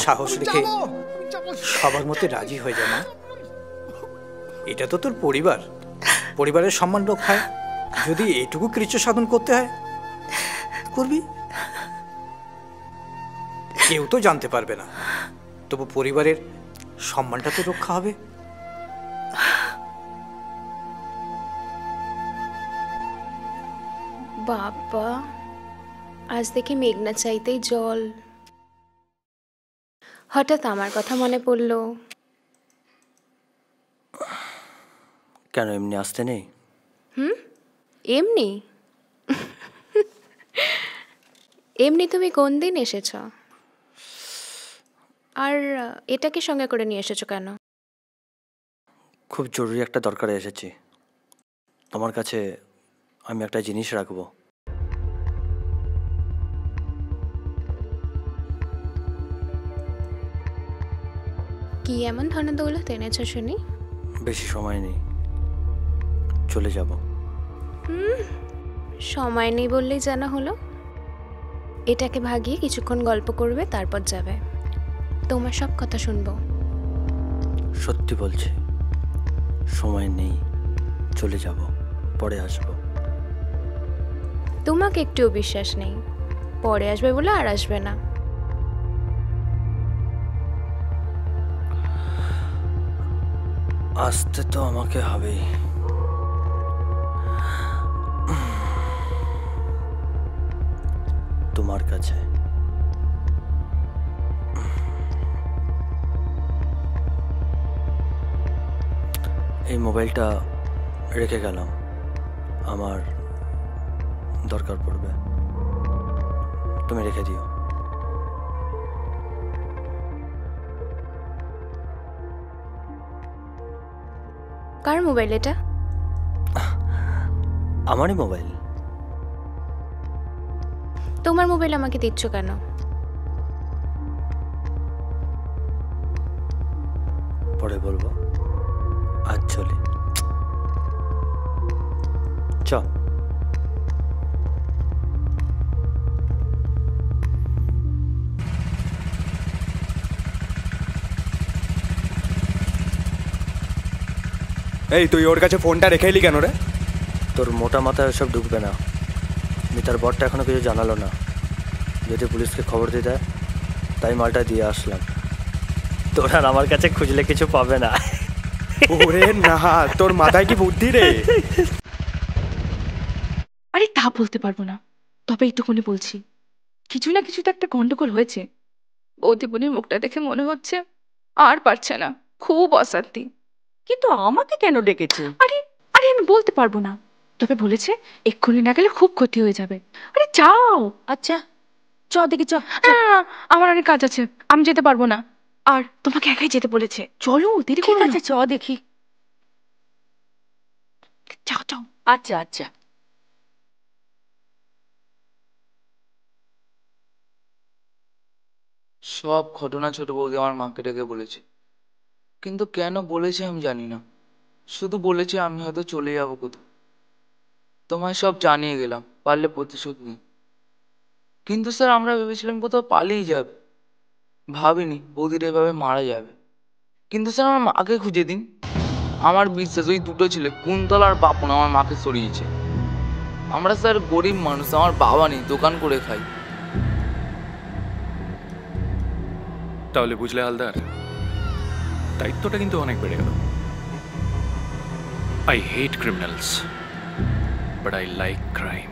সাহস রেখে সবার মতে রাজি হয়ে যা মা। এটা তো তোর পরিবার, পরিবারের সম্মান রক্ষায় যদি এটুকু কৃচ্ছ সাধন করতে হয় করবি। কেউ তো জানতে পারবে না, তবু পরিবারের সম্মানটা তো রক্ষা হবে। বাবা, আজ দেখি মেঘনা চাইতেই জল। হঠাৎ আমার কথা মনে পড়লো। কেন এমনি আসতে নেই? এমনি? এমনি তুমি কোন দিন এসেছ? আর এটাকে সঙ্গে করে নিয়ে এসেছো কেন? খুব জরুরি একটা দরকারে এসেছি। তোমার কাছে আমি একটা জিনিস রাখবো। কি এমন ধন দৌলত এনেছো শুনি? বেশি সময় নেই, চলে যাব। সময় নেই বললেই জানা হলো। এটাকে ভাগিয়ে কিছুক্ষণ গল্প করবে, তারপর যাবে। তোমার সব কথা শুনবো। সত্যি বলছি, সময় নেই, চলে যাব, পরে আসবো। তোমাকে একটুও বিশ্বাস নেই, পরে আসবে বলে আর আসবে না। আসতে তো আমাকে হবেই। তোমার কাছে। এই মোবাইলটা রেখে গেলাম, আমার দরকার পড়বে, তুমি রেখে দিও। কার মোবাইল এটা? আমারই মোবাইল। তোমার মোবাইল আমাকে দিচ্ছ কেন? পরে বলবো, আজ চলি। চ। এই তুই ওর কাছে ফোনটা রেখে এলি কেন রে? তোর মোটা মাথায় সব ঢুকবে না। মিতার বরটা এখনো কিছু জানালো না, যদি পুলিশকে খবর দিয়ে দেয়, তাই মালটা দিয়ে আসলাম। তোর আর আমার কাছে খুঁজলে কিছু পাবে না। ওরে না, তোর মাথায় কি বুদ্ধি রে? আরে তা বলতে পারবো না, তবে এইটুকুনি বলছি, কিছু না কিছু তো একটা গন্ডগোল হয়েছে। বৌদিমণির মুখটা দেখে মনে হচ্ছে আর পারছে না, খুব অশান্তি। কিন্তু আমাকে কেন ডেকেছে? আরে আরে আমি বলতে পারবো না, তবে বলেছে এক্ষুনি না গেলে খুব ক্ষতি হয়ে যাবে। আরে যাও। আচ্ছা চ দেখি, চ। আমার অনেক কাজ আছে, আমি যেতে পারবো না। আর তোমাকে একাই যেতে বলেছে, চলো দেরি ঠিক করো না। আছে, চ দেখি। যাও যাও। আচ্ছা আচ্ছা। সব ঘটনা ছোট বৌদি আমার মাকে ডেকে বলেছে, কিন্তু কেন বলেছে আমি জানি না। শুধু বলেছে আমি হয়তো চলে যাবো কোথাও। তোমায় সব জানিয়ে গেলাম, পারলে প্রতিশোধ নিই। কিন্তু স্যার আমরা ভেবেছিলাম কোথাও পালিয়ে যাবে, ভাবিনি বৌদির এভাবে মারা যাবে। কিন্তু স্যার আমার মাকে খুঁজে দিন। আমার বিশ্বাস ওই দুটো ছেলে কুন্তল আর বাপন আমার মাকে সরিয়েছে। আমরা স্যার গরিব মানুষ, আমার বাবা নেই, দোকান করে খাই। তাহলে বুঝলে হালদার, দায়িত্বটা কিন্তু অনেক বেড়ে গেল। I hate criminals, but I like crime.